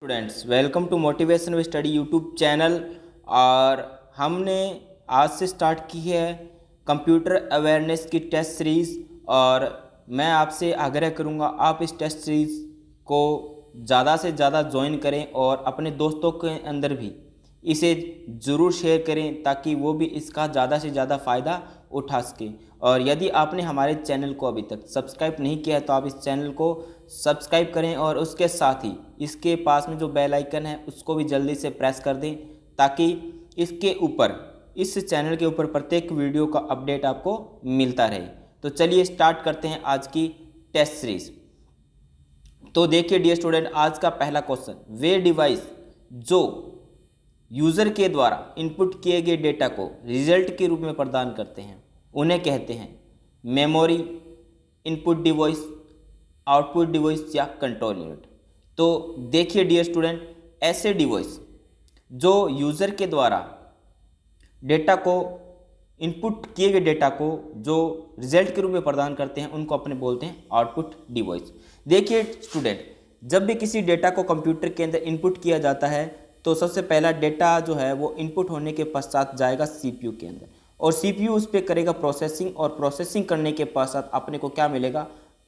Students welcome to motivation व study YouTube channel. और हमने आज से स्टार्ट की है कंप्यूटर अवेयरनेस की टेस्ट सीरीज़। और मैं आपसे आग्रह करूंगा आप इस टेस्ट सीरीज़ को ज़्यादा से ज़्यादा ज्वाइन करें और अपने दोस्तों के अंदर भी इसे ज़रूर शेयर करें ताकि वो भी इसका ज़्यादा से ज़्यादा फ़ायदा उठा सकें। और यदि आपने हमारे चैनल को अभी तक सब्सक्राइब नहीं किया है तो आप इस चैनल को सब्सक्राइब करें और उसके साथ ही इसके पास में जो बेल आइकन है उसको भी जल्दी से प्रेस कर दें ताकि इसके ऊपर इस चैनल के ऊपर प्रत्येक वीडियो का अपडेट आपको मिलता रहे। तो चलिए स्टार्ट करते हैं आज की टेस्ट सीरीज। तो देखिए डियर स्टूडेंट, आज का पहला क्वेश्चन, वे डिवाइस जो यूज़र के द्वारा इनपुट किए गए डेटा को रिजल्ट के रूप में प्रदान करते हैं उन्हें कहते हैं memory, input device, output device या कंट्रोल यूनिट। तो देखिए डियर स्टूडेंट, ऐसे डिवाइस जो यूज़र के द्वारा डेटा को इनपुट किए गए डेटा को जो रिजल्ट के रूप में प्रदान करते हैं उनको अपने बोलते हैं आउटपुट डिवाइस। देखिए स्टूडेंट, जब भी किसी डेटा को कंप्यूटर के अंदर इनपुट किया जाता है तो सबसे पहला डेटा जो है वो इनपुट होने के पश्चात जाएगा सीपीयू के अंदर और सीपीयू उस पर करेगा प्रोसेसिंग और प्रोसेसिंग करने के पश्चात अपने को क्या मिलेगा,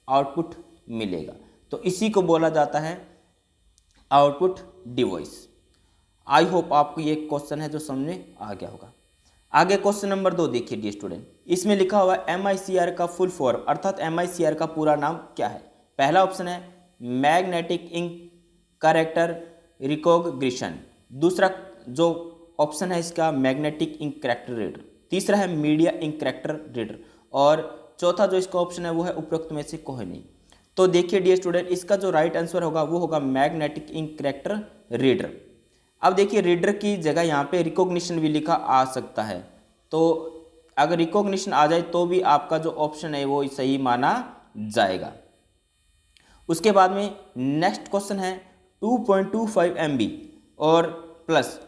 आउटपुट मिलेगा। तो इसी को बोला जाता है आउटपुट डिवाइस। आई होप आपको ये क्वेश्चन है जो समझ में आ गया होगा। आगे क्वेश्चन नंबर 2 देखिए डियर स्टूडेंट, इसमें लिखा हुआ है MICR का फुल फॉर्म अर्थात MICR का पूरा नाम क्या है। पहला ऑप्शन है मैग्नेटिक इंक कैरेक्टर रिकॉग्निशन, दूसरा जो ऑप्शन है इसका मैग्नेटिक इंक कैरेक्टर रीडर, तीसरा है मीडिया इंक कैरेक्टर रीडर और चौथा जो इसका ऑप्शन है वो है उपरोक्त में से कोई नहीं। तो देखिए डियर स्टूडेंट, इसका जो राइट आंसर होगा वो होगा मैग्नेटिक इंक कैरेक्टर रीडर। अब देखिए रीडर की जगह यहाँ पे रिकॉग्निशन भी लिखा आ सकता है, तो अगर रिकॉग्निशन आ जाए तो भी आपका जो ऑप्शन है वो सही माना जाएगा। उसके बाद में नेक्स्ट क्वेश्चन है 2.25 MB और प्लस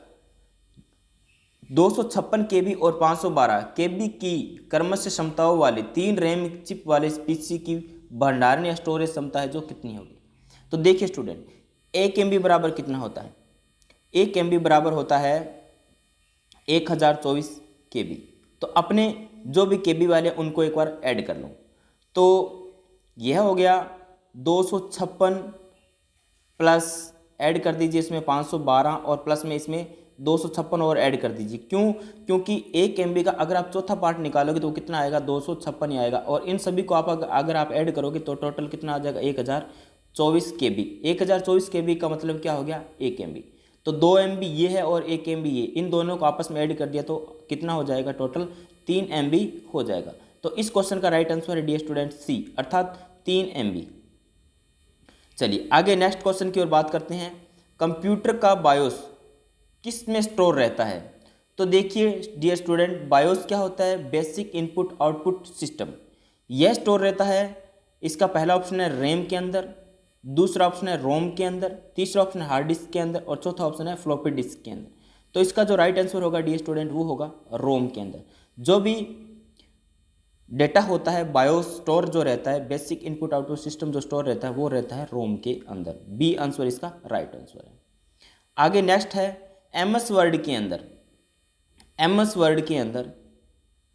256 KB और 512 KB की क्रमश क्षमताओं वाले 3 रैम चिप वाले पीसी की भंडारण या स्टोरेज क्षमता है जो कितनी होगी। तो देखिए स्टूडेंट, 1 MB बराबर कितना होता है, 1 MB बराबर होता है 1024 KB। तो अपने जो भी KB वाले उनको एक बार ऐड कर लो, तो यह हो गया 256 प्लस ऐड कर दीजिए इसमें 512 और प्लस में इसमें 256 और ऐड कर दीजिए। क्यों? क्योंकि 1 MB का अगर आप चौथा पार्ट निकालोगे तो कितना आएगा, 256 ही आएगा और इन सभी को आप अगर आप ऐड करोगे तो टोटल कितना आ जाएगा, 1024 KB। 1024 KB का मतलब क्या हो गया, 1 MB। तो 2 MB ये है और 1 MB ये, इन दोनों को आपस में ऐड कर दिया तो कितना हो जाएगा, टोटल 3 MB हो जाएगा। तो इस क्वेश्चन का राइट आंसर है डियर स्टूडेंट सी अर्थात 3 MB। चलिए आगे नेक्स्ट क्वेश्चन की ओर बात करते हैं, कंप्यूटर का बायोस किस में स्टोर रहता है। तो देखिए डियर स्टूडेंट, बायोस क्या होता है, बेसिक इनपुट आउटपुट सिस्टम। यह स्टोर रहता है, इसका पहला ऑप्शन है रैम के अंदर, दूसरा ऑप्शन है रोम के अंदर, तीसरा ऑप्शन है हार्ड डिस्क के अंदर और चौथा ऑप्शन है फ्लॉपी डिस्क के अंदर। तो इसका जो राइट आंसर होगा डियर स्टूडेंट वो होगा रोम के अंदर। जो भी डेटा होता है बायोस स्टोर जो रहता है, बेसिक इनपुट आउटपुट सिस्टम जो स्टोर रहता है वो रहता है रोम के अंदर। बी आंसर इसका राइट आंसर है। आगे नेक्स्ट है MS वर्ड के अंदर, MS वर्ड के अंदर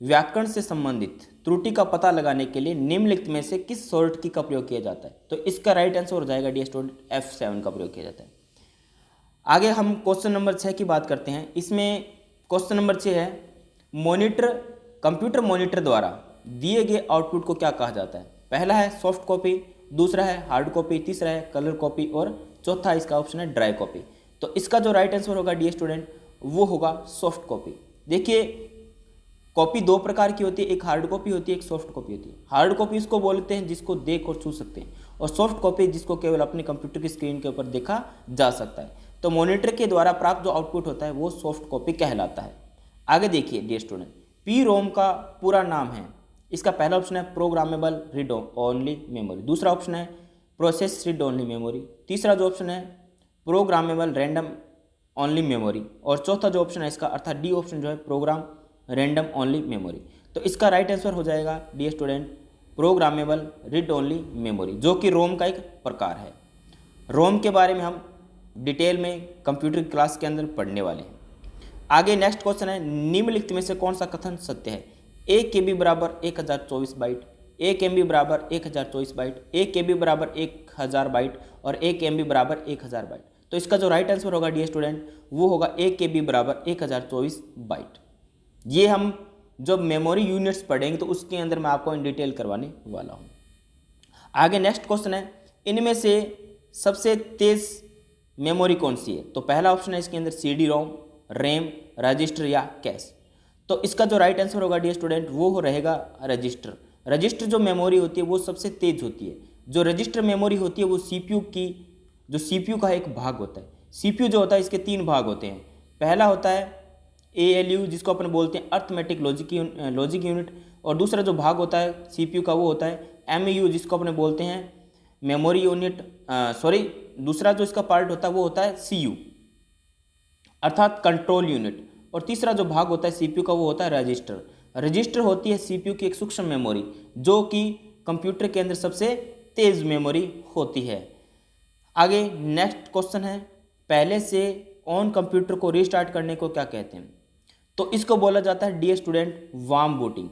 व्याकरण से संबंधित त्रुटि का पता लगाने के लिए निम्नलिखित में से किस शॉर्ट की का प्रयोग किया जाता है। तो इसका राइट आंसर हो जाएगा डियर स्टूडेंट F7 का प्रयोग किया जाता है। आगे हम क्वेश्चन नंबर 6 की बात करते हैं। इसमें क्वेश्चन नंबर 6 है मॉनिटर, कंप्यूटर मॉनिटर द्वारा दिए गए आउटपुट को क्या कहा जाता है। पहला है सॉफ्ट कॉपी, दूसरा है हार्ड कॉपी, तीसरा है कलर कॉपी और चौथा इसका ऑप्शन है ड्राई कॉपी। तो इसका जो राइट आंसर होगा डियर स्टूडेंट वो होगा सॉफ्ट कॉपी। देखिए कॉपी 2 प्रकार की होती है, एक हार्ड कॉपी होती है, एक सॉफ्ट कॉपी होती है। हार्ड कॉपी इसको बोलते हैं जिसको देख और छू सकते हैं और सॉफ्ट कॉपी जिसको केवल अपने कंप्यूटर की स्क्रीन के ऊपर देखा जा सकता है। तो मॉनिटर के द्वारा प्राप्त जो आउटपुट होता है वो सॉफ्ट कॉपी कहलाता है। आगे देखिए डियर स्टूडेंट, PROM का पूरा नाम है, इसका पहला ऑप्शन है प्रोग्रामेबल रीड ओनली मेमोरी, दूसरा ऑप्शन है प्रोसेस रीड ओनली मेमोरी, तीसरा जो ऑप्शन है प्रोग्रामेबल रैंडम ओनली मेमोरी और चौथा जो ऑप्शन है इसका अर्थात डी ऑप्शन जो है प्रोग्राम रैंडम ओनली मेमोरी। तो इसका राइट आंसर हो जाएगा dear student programmable read only memory, जो कि रोम का एक प्रकार है। रोम के बारे में हम डिटेल में कंप्यूटर की क्लास के अंदर पढ़ने वाले हैं। आगे नेक्स्ट क्वेश्चन है, निम्नलिखित में से कौन सा कथन सत्य है? 1 KB बराबर 1024 बाइट, 1 MB बराबर 1024 बाइट, 1 KB बराबर 1000 बाइट और 1 MB बराबर 1000 बाइट। तो इसका जो राइट आंसर होगा डियर स्टूडेंट वो होगा 1 KB बराबर 1024 बाइट। ये हम जब मेमोरी यूनिट्स पढ़ेंगे तो उसके अंदर मैं आपको इन डिटेल करवाने वाला हूँ। आगे नेक्स्ट क्वेश्चन है, इनमें से सबसे तेज मेमोरी कौन सी है? तो पहला ऑप्शन है इसके अंदर CD रोम, रैम, रजिस्टर या कैश। तो इसका जो राइट आंसर होगा डियर स्टूडेंट वो रहेगा रजिस्टर। रजिस्टर जो मेमोरी होती है वो सबसे तेज होती है। जो रजिस्टर मेमोरी होती है वो CPU का एक भाग होता है। CPU जो होता है इसके 3 भाग होते हैं। पहला होता है ALU जिसको अपन बोलते हैं अर्थमेटिक लॉजिक यूनिट, और दूसरा जो भाग होता है CPU का वो होता है MEU जिसको अपने बोलते हैं मेमोरी यूनिट, दूसरा जो इसका पार्ट होता है वो होता है CU अर्थात कंट्रोल यूनिट, और तीसरा जो भाग होता है CPU का वो होता है रजिस्टर। रजिस्टर होती है CPU की एक सूक्ष्म मेमोरी जो कि कंप्यूटर के अंदर सबसे तेज मेमोरी होती है। आगे नेक्स्ट क्वेश्चन है, पहले से ऑन कंप्यूटर को रीस्टार्ट करने को क्या कहते हैं? तो इसको बोला जाता है डियर स्टूडेंट वार्म बूटिंग।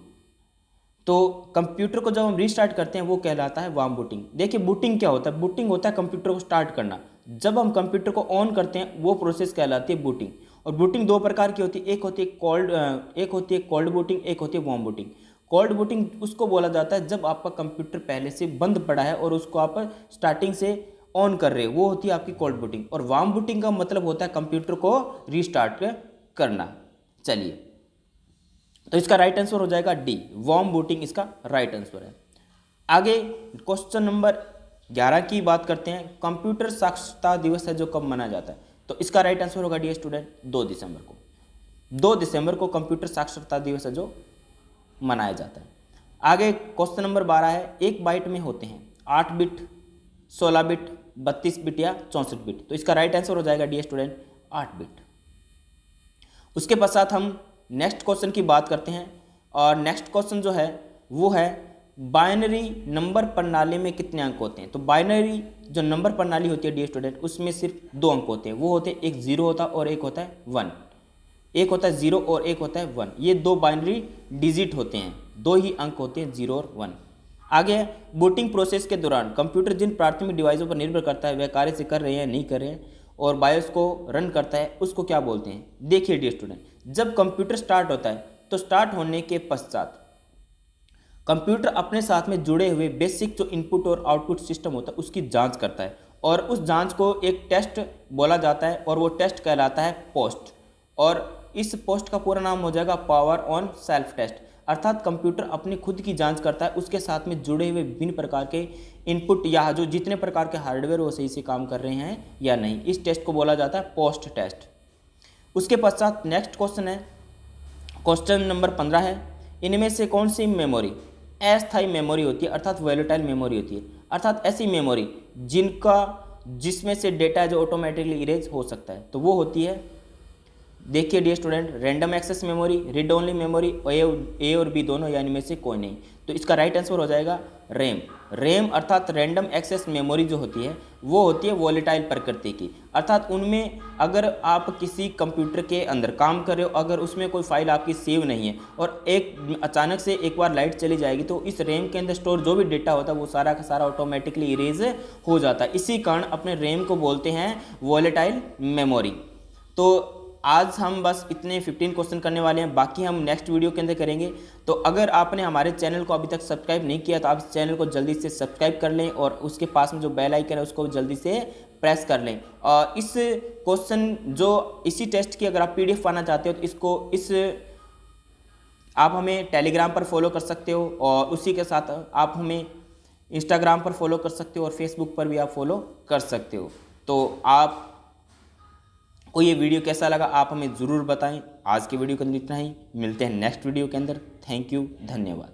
तो कंप्यूटर को जब हम रीस्टार्ट करते हैं वो कहलाता है वार्म बूटिंग। देखिए बूटिंग क्या होता है? बूटिंग होता है कंप्यूटर को स्टार्ट करना। जब हम कंप्यूटर को ऑन करते हैं वो प्रोसेस कहलाती है बूटिंग। और बूटिंग 2 प्रकार की होती है, एक होती है कोल्ड बूटिंग, एक होती है वार्म बूटिंग। कोल्ड बूटिंग उसको बोला जाता है जब आपका कंप्यूटर पहले से बंद पड़ा है और उसको आप स्टार्टिंग से ऑन कर रहे हो, वो होती है आपकी कोल्ड बूटिंग। और वार्म बूटिंग का मतलब होता है कंप्यूटर को रीस्टार्ट करना। चलिए, तो इसका राइट आंसर हो जाएगा डी, वार्म बूटिंग इसका राइट आंसर है। आगे क्वेश्चन नंबर 11 की बात करते हैं, कंप्यूटर साक्षरता दिवस है जो कब मनाया जाता है? तो इसका राइट आंसर होगा डियर स्टूडेंट 2 दिसंबर को। 2 दिसंबर को कंप्यूटर साक्षरता दिवस है जो मनाया जाता है। आगे क्वेश्चन नंबर 12 है, एक बाइट में होते हैं 8 बिट, 16 बिट, 32 बिट या 64 बिट। तो इसका राइट आंसर हो जाएगा डियर स्टूडेंट 8 बिट। उसके पश्चात हम नेक्स्ट क्वेश्चन की बात करते हैं, और नेक्स्ट क्वेश्चन जो है वो है बाइनरी नंबर प्रणाली में कितने अंक होते हैं? तो बाइनरी जो नंबर प्रणाली होती है डियर स्टूडेंट उसमें सिर्फ 2 अंक होते हैं। वो होते हैं, एक 0 होता है और एक होता है 1। एक होता है 0 और एक होता है 1। ये 2 बाइनरी डिजिट होते हैं, 2 ही अंक होते हैं 0 और 1। आगे बूटिंग प्रोसेस के दौरान कंप्यूटर जिन प्राथमिक डिवाइसों पर निर्भर करता है वह कार्य से कर रहे हैं नहीं कर रहे हैं और बायोस को रन करता है, उसको क्या बोलते हैं? देखिए डियर स्टूडेंट, जब कंप्यूटर स्टार्ट होता है तो स्टार्ट होने के पश्चात कंप्यूटर अपने साथ में जुड़े हुए बेसिक जो इनपुट और आउटपुट सिस्टम होता है उसकी जांच करता है, और उस जांच को एक टेस्ट बोला जाता है और वो टेस्ट कहलाता है पोस्ट। और इस पोस्ट का पूरा नाम हो जाएगा पावर ऑन सेल्फ टेस्ट। अर्थात कंप्यूटर अपनी खुद की जांच करता है, उसके साथ में जुड़े हुए विभिन्न प्रकार के इनपुट या जो जितने प्रकार के हार्डवेयर वो सही से काम कर रहे हैं या नहीं, इस टेस्ट को बोला जाता है पोस्ट टेस्ट। उसके पश्चात नेक्स्ट क्वेश्चन है, क्वेश्चन नंबर 15 है, इनमें से कौन सी मेमोरी अस्थायी मेमोरी होती है अर्थात वोलेटाइल मेमोरी होती है? अर्थात ऐसी मेमोरी जिसमें से डेटा जो ऑटोमेटिकली इरेज हो सकता है, तो वो होती है, देखिए dear student, random access memory, read only memory, A और बी दोनों या इनमें से कोई नहीं। तो इसका राइट आंसर हो जाएगा रैम। रैम अर्थात रैंडम एक्सेस मेमोरी जो होती है वो होती है वोलेटाइल प्रकृति की। अर्थात उनमें अगर आप किसी कंप्यूटर के अंदर काम कर रहे हो, अगर उसमें कोई फाइल आपकी सेव नहीं है और एक अचानक से एक बार लाइट चली जाएगी तो इस रैम के अंदर स्टोर जो भी डेटा होता है वो सारा का सारा ऑटोमेटिकली इरेज हो जाता है। इसी कारण अपने रैम को बोलते हैं वोलेटाइल मेमोरी। तो आज हम बस इतने 15 क्वेश्चन करने वाले हैं, बाकी हम नेक्स्ट वीडियो के अंदर करेंगे। तो अगर आपने हमारे चैनल को अभी तक सब्सक्राइब नहीं किया तो आप इस चैनल को जल्दी से सब्सक्राइब कर लें और उसके पास में जो बेल आइकन है उसको जल्दी से प्रेस कर लें। और इस क्वेश्चन जो इसी टेस्ट की अगर आप PDF पाना चाहते हो तो आप हमें टेलीग्राम पर फॉलो कर सकते हो, और उसी के साथ आप हमें इंस्टाग्राम पर फॉलो कर सकते हो और फेसबुक पर भी आप फॉलो कर सकते हो। तो आप को ये वीडियो कैसा लगा आप हमें ज़रूर बताएं। आज के वीडियो के अंदर इतना ही, मिलते हैं नेक्स्ट वीडियो के अंदर। थैंक यू, धन्यवाद।